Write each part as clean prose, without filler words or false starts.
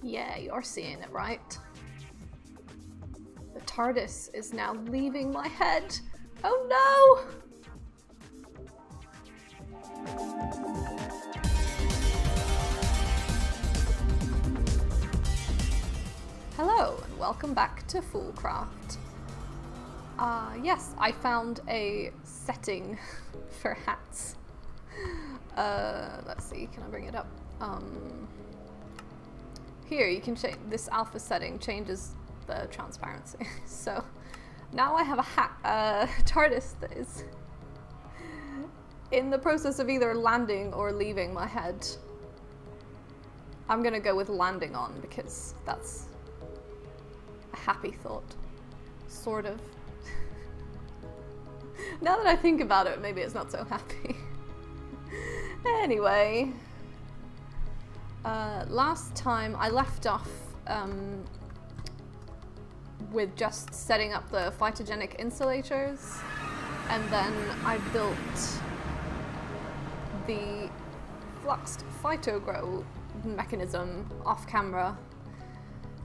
Yeah, you're seeing it right. The TARDIS is now leaving my head. Oh no! Hello, and welcome back to FoolCraft. Yes, I found a setting for hats. Let's see, can I bring it up? Here, you can change this alpha setting, changes the transparency. So now I have a hat, TARDIS that is in the process of either landing or leaving my head. I'm gonna go with landing on because that's a happy thought, sort of. Now that I think about it, maybe it's not so happy. Anyway, last time I left off with just setting up the phytogenic insulators, and then I built the fluxed Phytogro mechanism off camera.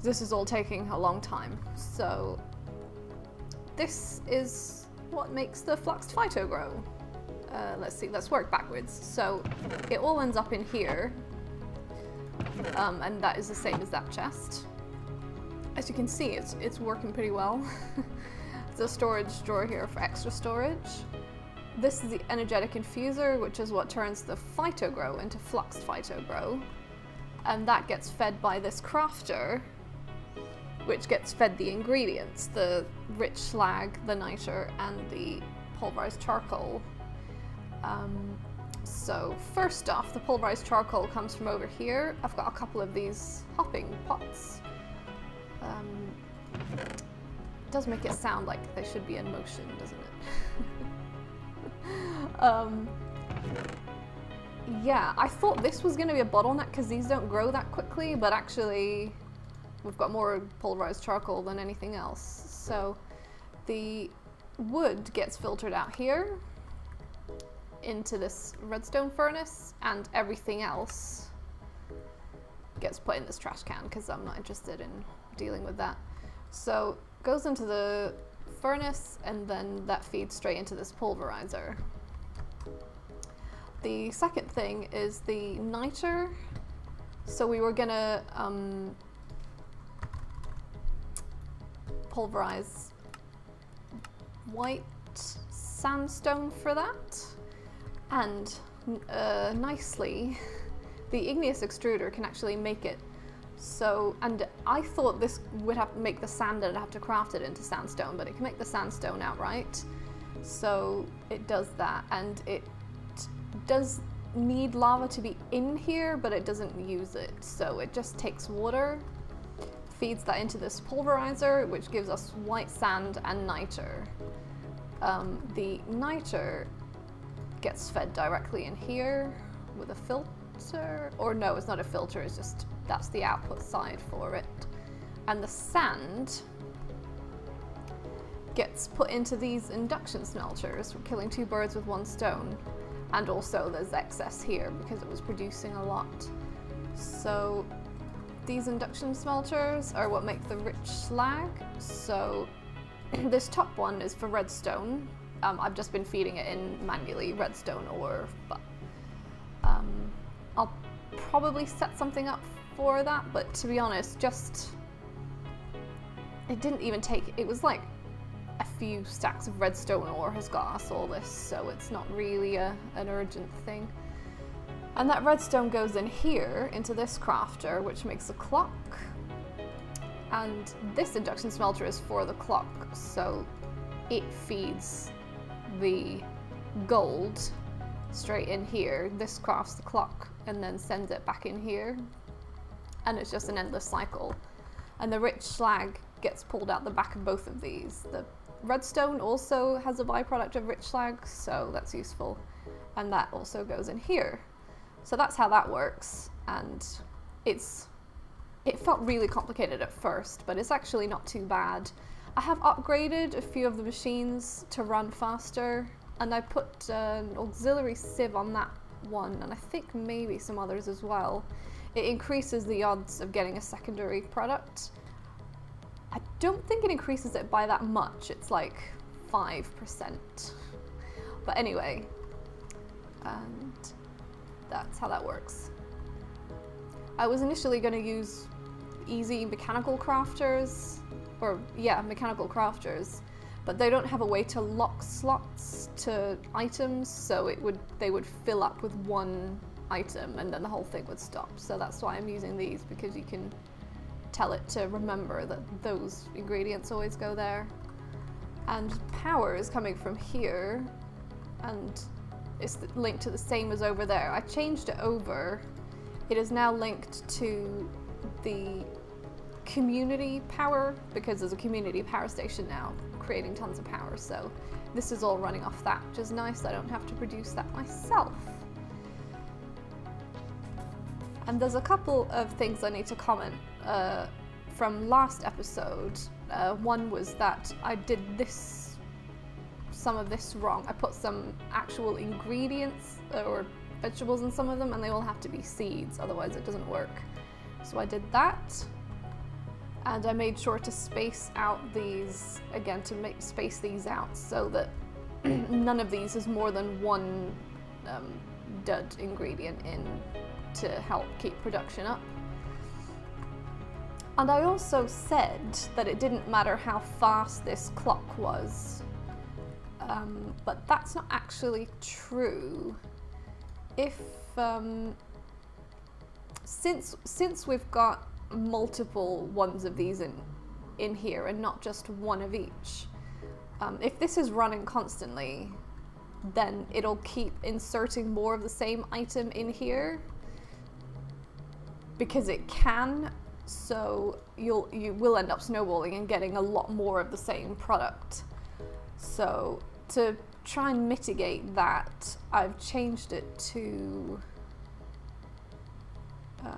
This is all taking a long time, so this is what makes the fluxed Phytogro. Let's see, let's work backwards. So it all ends up in here, and that is the same as that chest. As you can see, it's working pretty well. There's a storage drawer here for extra storage. This is the energetic infuser, which is what turns the Phytogro into fluxed Phytogro, and that gets fed by this crafter, which gets fed the ingredients, the rich slag, the niter, and the pulverized charcoal. So first off, the pulverized charcoal comes from over here. I've got a couple of these hopping pots. It does make it sound like they should be in motion, doesn't it? Yeah, I thought this was going to be a bottleneck because these don't grow that quickly, but actually we've got more pulverized charcoal than anything else. So the wood gets filtered out here into this redstone furnace, and everything else gets put in this trash can because I'm not interested in dealing with that. So it goes into the furnace, and then that feeds straight into this pulverizer. The second thing is the niter. So we were gonna pulverize white sandstone for that, and nicely the igneous extruder can actually make it so, and I thought this would have to make the sand and I'd have to craft it into sandstone, but it can make the sandstone outright, so it does that. And it does need lava to be in here, but it doesn't use it, so it just takes water, feeds that into this pulverizer, which gives us white sand and niter. The niter gets fed directly in here with a filter, or no, it's not a filter, it's just, that's the output side for it. And the sand gets put into these induction smelters for killing two birds with one stone. And also there's excess here because it was producing a lot. So these induction smelters are what make the rich slag. So this top one is for redstone. I've just been feeding it in manually, redstone ore, but I'll probably set something up for that, but to be honest, it didn't even take, it was like a few stacks of redstone ore has got us all this, so it's not really an urgent thing. And that redstone goes in here into this crafter, which makes a clock. And this induction smelter is for the clock, so it feeds the gold straight in here. This crafts the clock and then sends it back in here. And it's just an endless cycle. And the rich slag gets pulled out the back of both of these. The redstone also has a byproduct of rich slag, so that's useful. And that also goes in here. So that's how that works. And it felt really complicated at first, but it's actually not too bad. I have upgraded a few of the machines to run faster, and I put an auxiliary sieve on that one, and I think maybe some others as well, it increases the odds of getting a secondary product. I don't think it increases it by that much, it's like 5%. But anyway, and that's how that works. I was initially going to use easy mechanical crafters, mechanical crafters, but they don't have a way to lock slots to items, so they would fill up with one item and then the whole thing would stop. So that's why I'm using these, because you can tell it to remember that those ingredients always go there. And power is coming from here, and it's linked to the same as over there. I changed it over. It is now linked to the community power, because there's a community power station now creating tons of power, so this is all running off that, which is nice. I don't have to produce that myself. And there's a couple of things I need to comment from last episode. One was that I did some of this wrong. I put some actual ingredients or vegetables in some of them, and they all have to be seeds, otherwise it doesn't work. So I did that, and I made sure to space out these, again, to space these out so that none of these is more than one dud ingredient in to help keep production up. And I also said that it didn't matter how fast this clock was, but that's not actually true. If since we've got multiple ones of these in here and not just one of each, if this is running constantly, then it'll keep inserting more of the same item in here because it can. So you will end up snowballing and getting a lot more of the same product. So to try and mitigate that, I've changed it to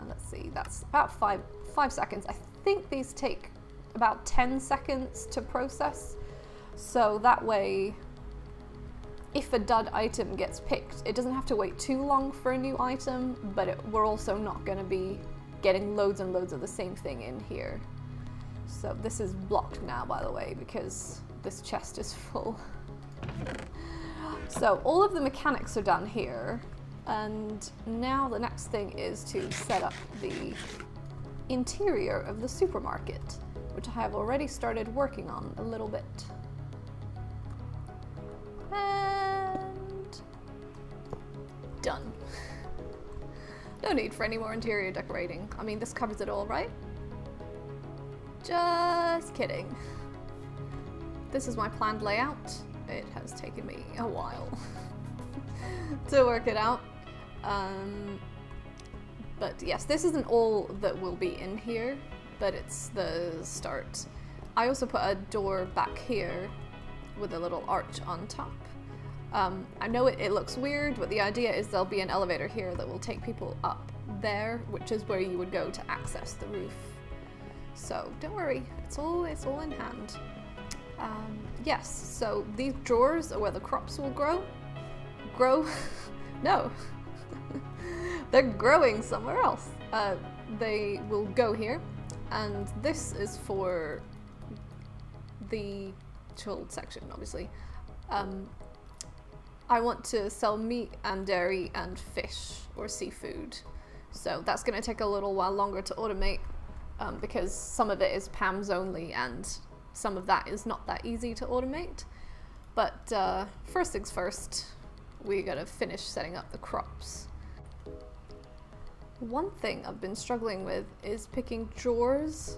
let's see, that's about five seconds. I think these take about 10 seconds to process, so that way if a dud item gets picked, it doesn't have to wait too long for a new item, but we're also not going to be getting loads and loads of the same thing in here. So this is blocked now, by the way, because this chest is full. So all of the mechanics are done here, and now the next thing is to set up the interior of the supermarket, which I have already started working on a little bit. And done. No need for any more interior decorating. I mean, this covers it all, right? Just kidding. This is my planned layout. It has taken me a while to work it out. But yes, this isn't all that will be in here, but it's the start. I also put a door back here with a little arch on top. I know it looks weird, but the idea is there'll be an elevator here that will take people up there, which is where you would go to access the roof. So don't worry, it's all in hand. Yes, so these drawers are where the crops will grow. No, they're growing somewhere else. They will go here, and this is for the chilled section, obviously. I want to sell meat and dairy and fish or seafood, so that's going to take a little while longer to automate because some of it is PAMs only and some of that is not that easy to automate. But first things first, we gotta finish setting up the crops. One thing I've been struggling with is picking drawers.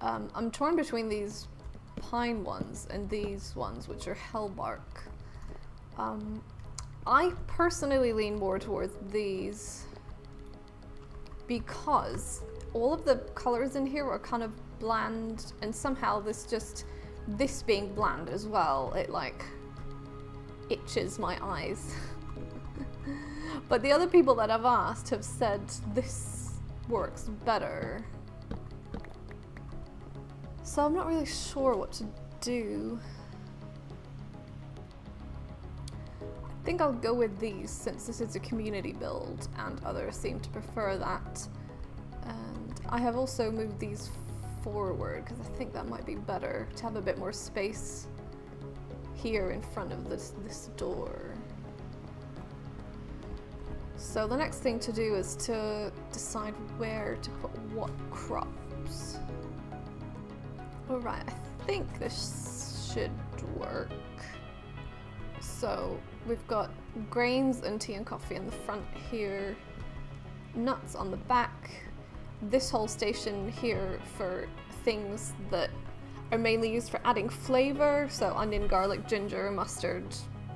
I'm torn between these pine ones and these ones, which are hellbark. I personally lean more towards these because all of the colors in here are kind of bland, and somehow this being bland as well, it like itches my eyes. But the other people that I've asked have said this works better. So I'm not really sure what to do. I think I'll go with these since this is a community build and others seem to prefer that. And I have also moved these forward because I think that might be better to have a bit more space here in front of this door. So the next thing to do is to decide where to put what crops. Alright, I think this should work. So we've got grains and tea and coffee in the front here, nuts on the back, this whole station here for things that are mainly used for adding flavor, so onion, garlic, ginger, mustard,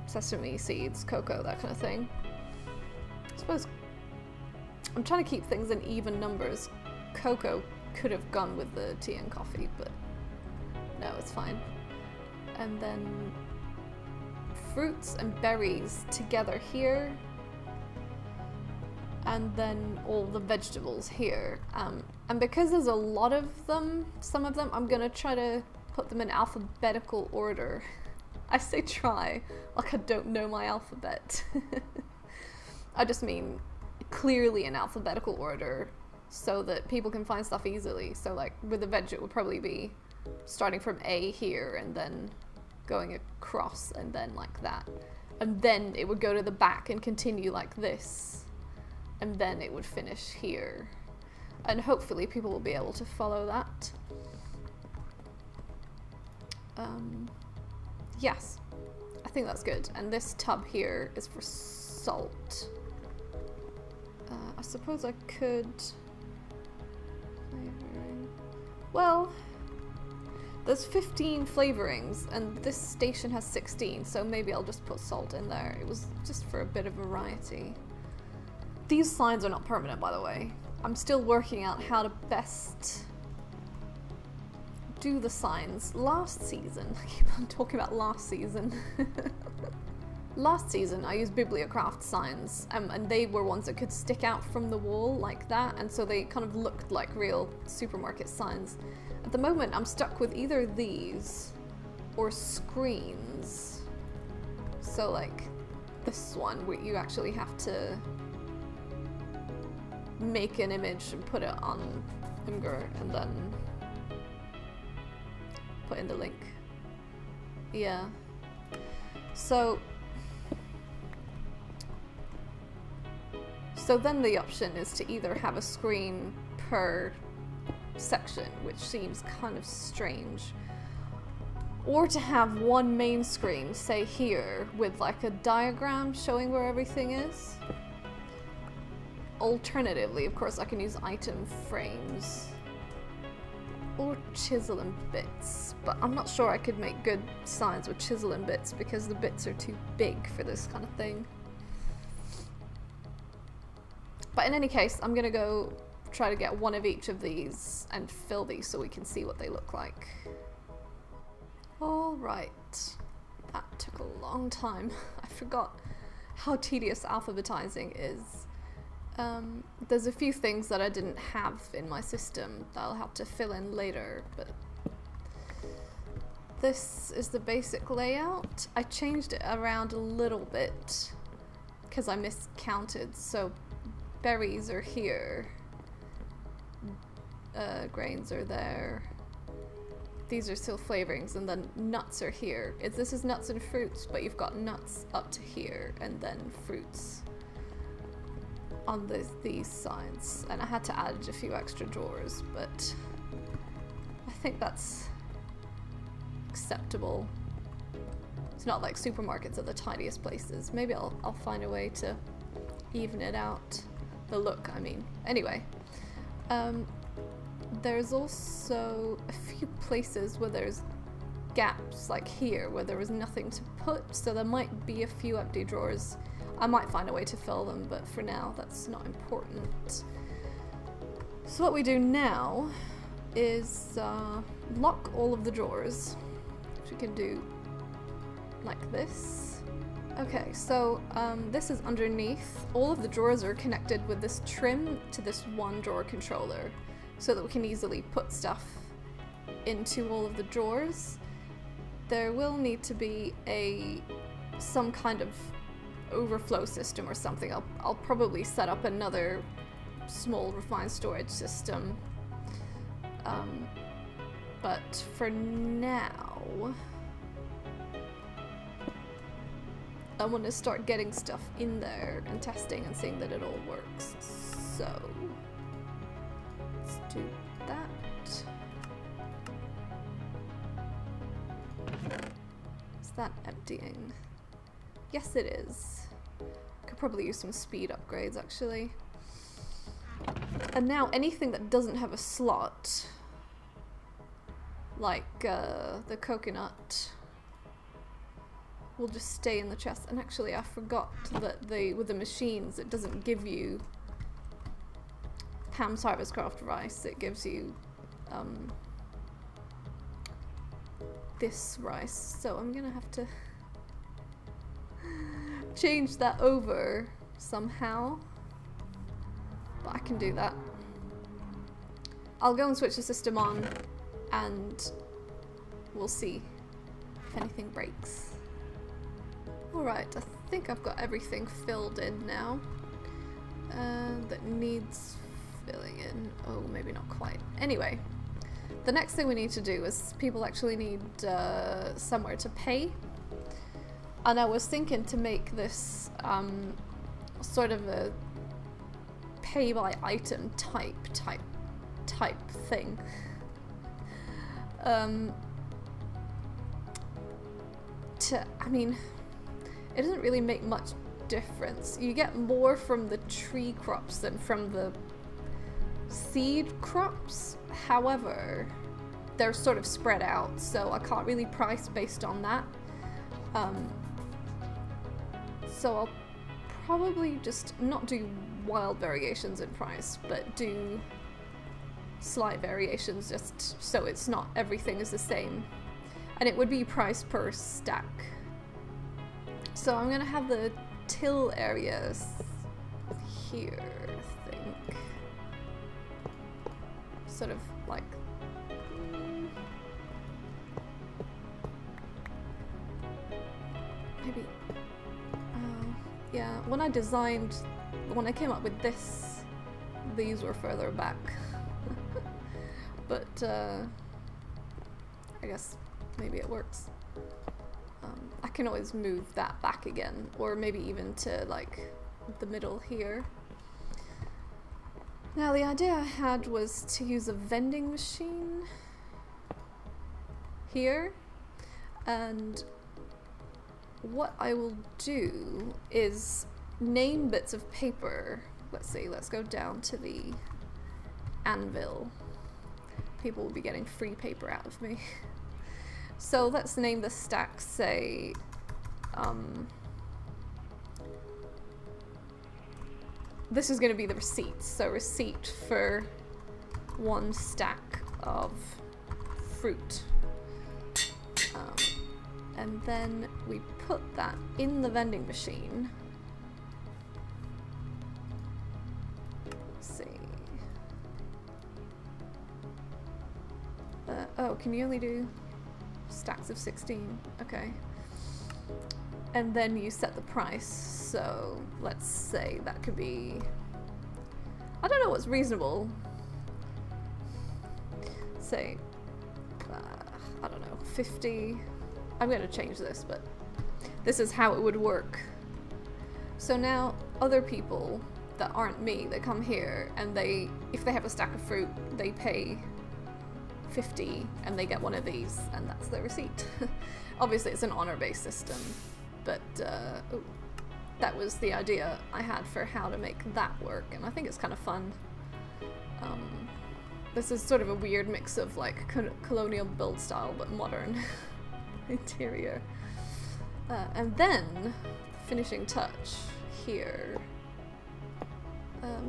sesame seeds, cocoa, that kind of thing. I suppose I'm trying to keep things in even numbers. Cocoa could have gone with the tea and coffee, but no, it's fine. And then fruits and berries together here, and then all the vegetables here. And because there's a lot of them, some of them, I'm gonna try to put them in alphabetical order. I say try, like I don't know my alphabet. I just mean clearly in alphabetical order so that people can find stuff easily. So like with the veg it would probably be starting from A here and then going across and then like that. And then it would go to the back and continue like this. And then it would finish here. And hopefully people will be able to follow that. Yes, I think that's good. And this tub here is for salt. I suppose I could... flavoring. Well, there's 15 flavorings and this station has 16, so maybe I'll just put salt in there. It was just for a bit of variety. These signs are not permanent, by the way. I'm still working out how to best do the signs. Last season, I keep on talking about last season. Last season I used Bibliocraft signs, and they were ones that could stick out from the wall like that, and so they kind of looked like real supermarket signs. At the moment I'm stuck with either these or screens. So like this one where you actually have to make an image and put it on Imgur and then put in the link. Yeah. So then the option is to either have a screen per section, which seems kind of strange, or to have one main screen, say here, with like a diagram showing where everything is. Alternatively, of course, I can use item frames or chisel and bits, but I'm not sure I could make good signs with chisel and bits because the bits are too big for this kind of thing. But in any case, I'm gonna go try to get one of each of these and fill these so we can see what they look like. All right, that took a long time. I forgot how tedious alphabetizing is. There's a few things that I didn't have in my system that I'll have to fill in later, but this is the basic layout. I changed it around a little bit because I miscounted, so berries are here, grains are there, these are still flavorings, and then nuts are here. This is nuts and fruits, but you've got nuts up to here and then fruits on these sides, and I had to add a few extra drawers, but I think that's acceptable. It's not like supermarkets are the tidiest places. Maybe I'll find a way to even it out. The look, I mean. Anyway, there's also a few places where there's gaps, like here, where there was nothing to put, so there might be a few empty drawers. I might find a way to fill them, but for now, that's not important. So what we do now is lock all of the drawers, which we can do like this. Okay, so this is underneath. All of the drawers are connected with this trim to this one drawer controller so that we can easily put stuff into all of the drawers. There will need to be some kind of overflow system or something, I'll probably set up another small refined storage system. But for now, I want to start getting stuff in there and testing and seeing that it all works. So let's do that. Is that emptying? Yes, it is. Could probably use some speed upgrades, actually. And now anything that doesn't have a slot, like the coconut, will just stay in the chest. And actually, I forgot that with the machines, it doesn't give you Pam's Harvest Craft rice. It gives you this rice. So I'm gonna have to change that over somehow. But I can do that. I'll go and switch the system on, and we'll see if anything breaks. Alright, I think I've got everything filled in now that needs filling in. Oh, maybe not quite. Anyway, the next thing we need to do is people actually need somewhere to pay. And I was thinking to make this sort of a pay by item type thing. I mean, it doesn't really make much difference. You get more from the tree crops than from the seed crops. However, they're sort of spread out, so I can't really price based on that. So I'll probably just not do wild variations in price, but do slight variations just so it's not everything is the same. And it would be price per stack. So I'm gonna have the till areas here, I think. Sort of like maybe yeah, when I came up with this, these were further back. But I guess maybe it works. I can always move that back again, or maybe even to like the middle here. Now the idea I had was to use a vending machine here, and what I will do is name bits of paper. Let's see, let's go down to the anvil. People will be getting free paper out of me. So let's name the stack, say, this is going to be the receipt. So receipt for 1 stack of fruit. And then we put that in the vending machine. Let's see. Oh, can you only do stacks of 16? Okay. And then you set the price. So let's say that could be, I don't know what's reasonable. Say, I don't know, 50. I'm going to change this, but this is how it would work. So now other people that aren't me, they come here and if they have a stack of fruit, they pay 50 and they get one of these, and that's their receipt. Obviously it's an honor-based system, but that was the idea I had for how to make that work, and I think it's kind of fun. This is sort of a weird mix of like colonial build style but modern interior. And then finishing touch here.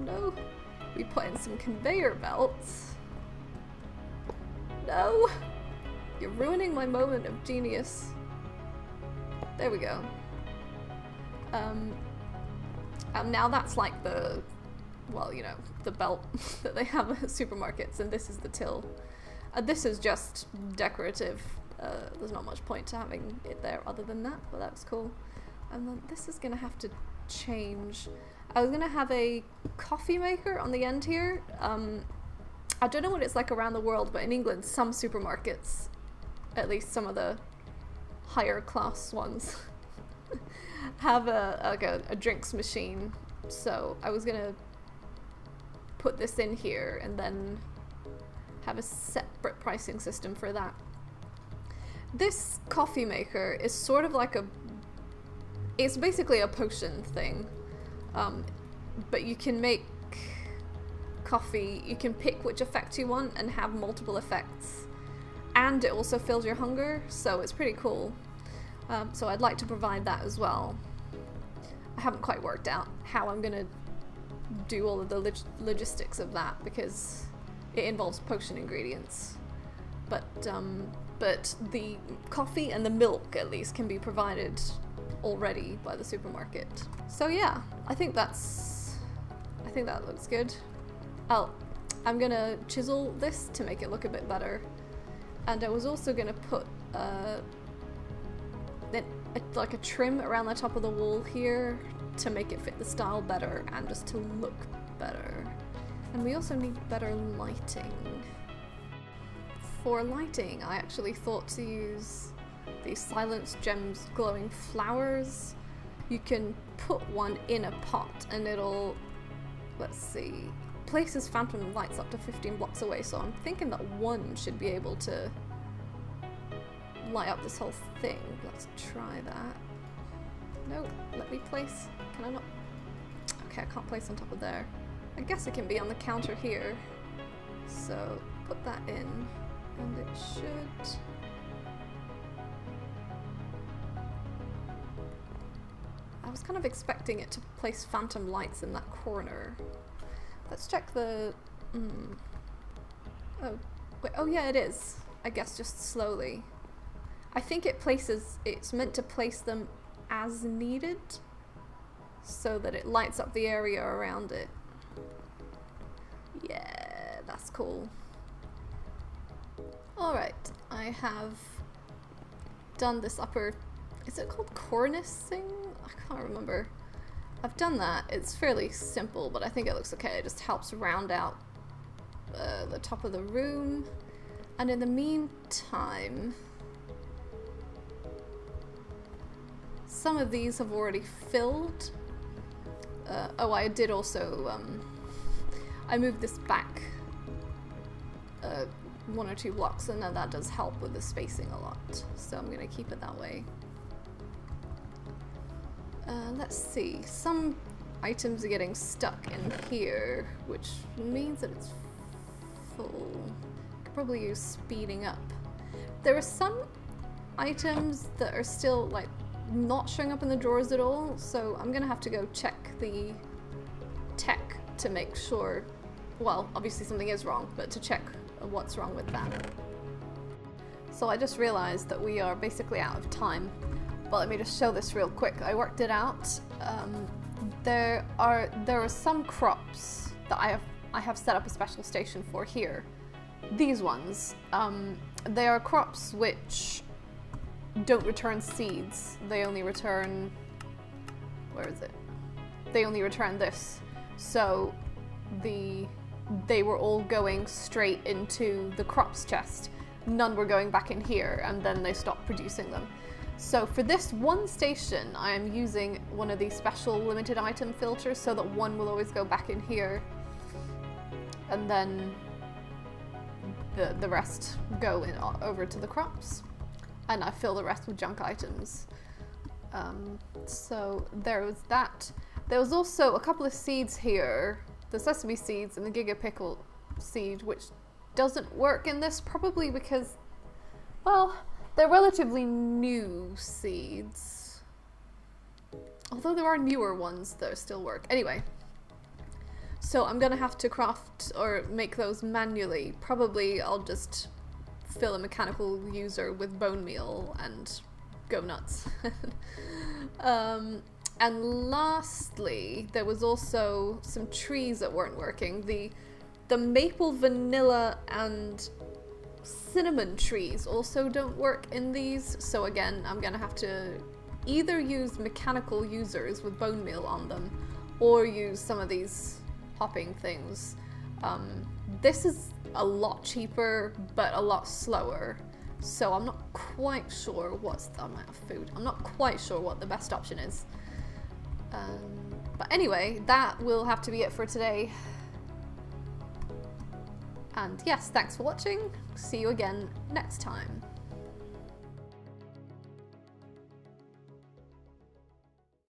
No, we put in some conveyor belts. No, you're ruining my moment of genius. There we go. And now that's like the, well, you know, the belt that they have at supermarkets, and this is the till. This is just decorative. There's not much point to having it there other than that, but that's cool. And then this is gonna have to change. I was gonna have a coffee maker on the end here. I don't know what it's like around the world, but in England, some supermarkets, at least some of the higher class ones, have a drinks machine. So I was gonna put this in here and then have a separate pricing system for that. This coffee maker is sort of like it's basically a potion thing, but you can make coffee, you can pick which effect you want and have multiple effects, and it also fills your hunger, so it's pretty cool. So I'd like to provide that as well. I haven't quite worked out how I'm gonna do all of the logistics of that because it involves potion ingredients, but the coffee and the milk at least can be provided already by the supermarket. So yeah, I think that looks good. I'm gonna chisel this to make it look a bit better, and I was also gonna put like a trim around the top of the wall here to make it fit the style better and just to look better. And we also need better lighting. For lighting, I actually thought to use these Silence Gems glowing flowers. You can put one in a pot and it'll, let's see, places phantom lights up to 15 blocks away, so I'm thinking that one should be able to light up this whole thing. Let's try that. No, let me place. Can I not? Okay, I can't place on top of there. I guess it can be on the counter here. So put that in, and it should. I was kind of expecting it to place phantom lights in that corner. Let's check the. Oh, wait. Oh yeah, it is. I guess just slowly. I think it's meant to place them as needed so that it lights up the area around it. Yeah, that's cool. Alright, I have done this upper, is it called cornice thing? I can't remember. I've done that. It's fairly simple, but I think it looks okay. It just helps round out the top of the room. And in the meantime, some of these have already filled. Oh, I did also, I moved this back 1 or 2 blocks, and then that does help with the spacing a lot. So I'm gonna keep it that way. Let's see, some items are getting stuck in here, which means that it's full. Could probably use speeding up. There are some items that are still like not showing up in the drawers at all, so I'm gonna have to go check the tech to make sure, well, obviously something is wrong, but to check what's wrong with that. So I just realized that we are basically out of time, but let me just show this real quick. I worked it out. There are some crops that I have set up a special station for here. These ones, they are crops which don't return seeds. They only return, where is it? They only return this. So they were all going straight into the crops chest. None were going back in here, and then they stopped producing them. So for this one station, I am using one of these special limited item filters so that one will always go back in here, and then the rest go over to the crops, and I fill the rest with junk items. So there was that. There was also a couple of seeds here, the sesame seeds and the giga pickle seed, which doesn't work in this, probably because, well, they're relatively new seeds. Although there are newer ones that still work. Anyway, so I'm gonna have to craft or make those manually. Probably I'll just fill a mechanical user with bone meal and go nuts. And lastly, there was also some trees that weren't working. The maple, vanilla, and cinnamon trees also don't work in these, so again, I'm gonna have to either use mechanical users with bone meal on them, or use some of these hopping things. This is a lot cheaper, but a lot slower. So I'm not quite sure what's the amount of food. I'm not quite sure what the best option is. But anyway, that will have to be it for today. And yes, thanks for watching. See you again next time.